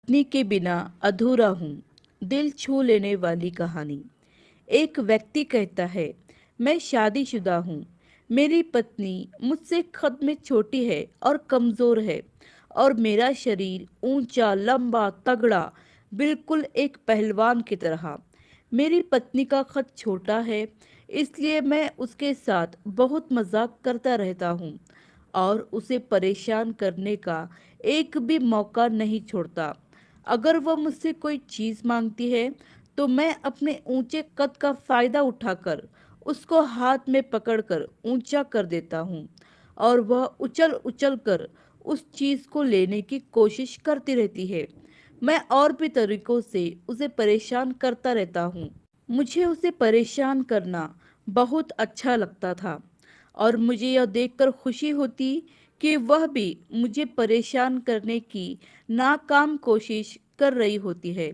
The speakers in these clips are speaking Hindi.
पत्नी के बिना अधूरा हूँ। दिल छू लेने वाली कहानी। एक व्यक्ति कहता है, मैं शादीशुदा हूँ। मेरी पत्नी मुझसे कद में छोटी है और कमज़ोर है, और मेरा शरीर ऊंचा, लंबा, तगड़ा, बिल्कुल एक पहलवान की तरह। मेरी पत्नी का कद छोटा है, इसलिए मैं उसके साथ बहुत मजाक करता रहता हूँ और उसे परेशान करने का एक भी मौका नहीं छोड़ता। अगर वह मुझसे कोई चीज़ मांगती है, तो मैं अपने ऊंचे कद का फ़ायदा उठाकर उसको हाथ में पकड़कर ऊंचा कर देता हूँ, और वह उछल उछल कर उस चीज़ को लेने की कोशिश करती रहती है। मैं और भी तरीकों से उसे परेशान करता रहता हूँ। मुझे उसे परेशान करना बहुत अच्छा लगता था, और मुझे यह देखकर खुशी होती कि वह भी मुझे परेशान करने की नाकाम कोशिश कर रही होती है।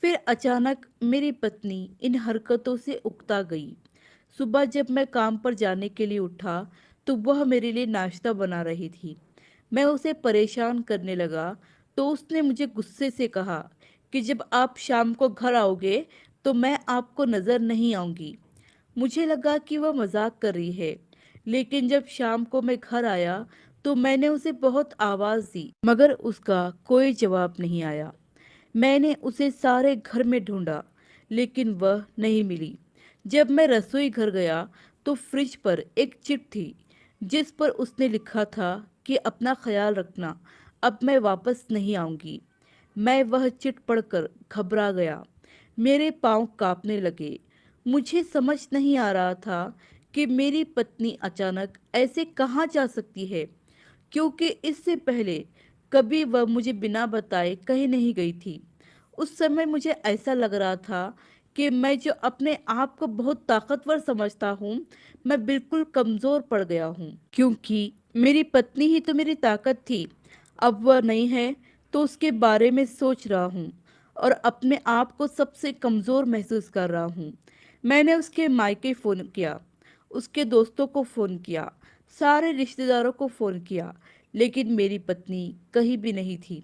फिर अचानक मेरी पत्नी इन हरकतों से उकता गई। सुबह जब मैं काम पर जाने के लिए उठा, तो वह मेरे लिए नाश्ता बना रही थी। मैं उसे परेशान करने लगा, तो उसने मुझे गुस्से से कहा कि जब आप शाम को घर आओगे, तो मैं आपको नज़र नहीं आऊंगी। मुझे लगा कि वह मजाक कर रही है, लेकिन जब शाम को मैं घर आया, तो मैंने उसे बहुत आवाज़ दी, मगर उसका कोई जवाब नहीं आया। मैंने उसे सारे घर में ढूंढा, लेकिन वह नहीं मिली। जब मैं रसोई घर गया, तो फ्रिज पर एक चिट थी, जिस पर उसने लिखा था कि अपना ख्याल रखना, अब मैं वापस नहीं आऊंगी। मैं वह चिट पढ़कर घबरा गया। मेरे पांव कांपने लगे। मुझे समझ नहीं आ रहा था कि मेरी पत्नी अचानक ऐसे कहाँ जा सकती है, क्योंकि इससे पहले कभी वह मुझे बिना बताए कहीं नहीं गई थी। उस समय मुझे ऐसा लग रहा था कि मैं जो अपने आप को बहुत ताकतवर समझता हूँ, मैं बिल्कुल कमज़ोर पड़ गया हूँ, क्योंकि मेरी पत्नी ही तो मेरी ताकत थी। अब वह नहीं है, तो उसके बारे में सोच रहा हूँ और अपने आप को सबसे कमज़ोर महसूस कर रहा हूँ। मैंने उसके मायके फ़ोन किया, उसके दोस्तों को फ़ोन किया, सारे रिश्तेदारों को फ़ोन किया, लेकिन मेरी पत्नी कहीं भी नहीं थी।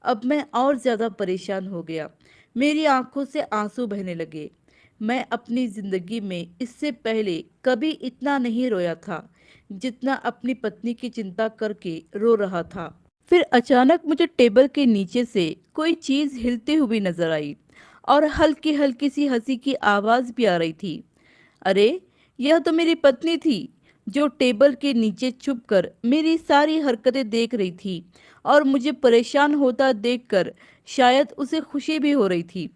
अब मैं और ज़्यादा परेशान हो गया। मेरी आंखों से आंसू बहने लगे। मैं अपनी ज़िंदगी में इससे पहले कभी इतना नहीं रोया था, जितना अपनी पत्नी की चिंता करके रो रहा था। फिर अचानक मुझे टेबल के नीचे से कोई चीज़ हिलती हुई नजर आई, और हल्की हल्की सी हंसी की आवाज़ भी आ रही थी। अरे, यह तो मेरी पत्नी थी, जो टेबल के नीचे छुपकर मेरी सारी हरकतें देख रही थी, और मुझे परेशान होता देखकर शायद उसे खुशी भी हो रही थी,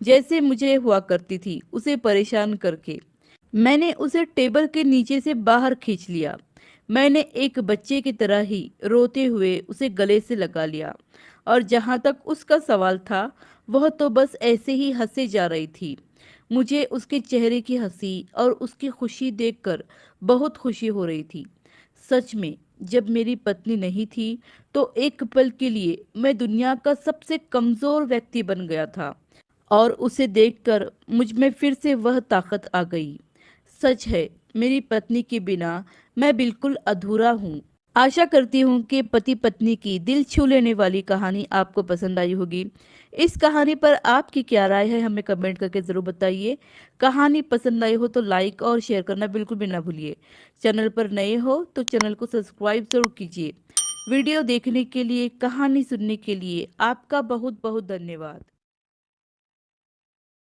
जैसे मुझे हुआ करती थी उसे परेशान करके। मैंने उसे टेबल के नीचे से बाहर खींच लिया। मैंने एक बच्चे की तरह ही रोते हुए उसे गले से लगा लिया, और जहाँ तक उसका सवाल था, वह तो बस ऐसे ही हंसे जा रही थी। मुझे उसके चेहरे की हंसी और उसकी खुशी देखकर बहुत खुशी हो रही थी। सच में, जब मेरी पत्नी नहीं थी, तो एक पल के लिए मैं दुनिया का सबसे कमज़ोर व्यक्ति बन गया था, और उसे देखकर मुझ में फिर से वह ताकत आ गई। सच है, मेरी पत्नी के बिना मैं बिल्कुल अधूरा हूँ। आशा करती हूँ कि पति पत्नी की दिल छू लेने वाली कहानी आपको पसंद आई होगी। इस कहानी पर आपकी क्या राय है, हमें कमेंट करके ज़रूर बताइए। कहानी पसंद आई हो तो लाइक और शेयर करना बिल्कुल भी ना भूलिए। चैनल पर नए हो तो चैनल को सब्सक्राइब ज़रूर कीजिए। वीडियो देखने के लिए, कहानी सुनने के लिए आपका बहुत बहुत धन्यवाद।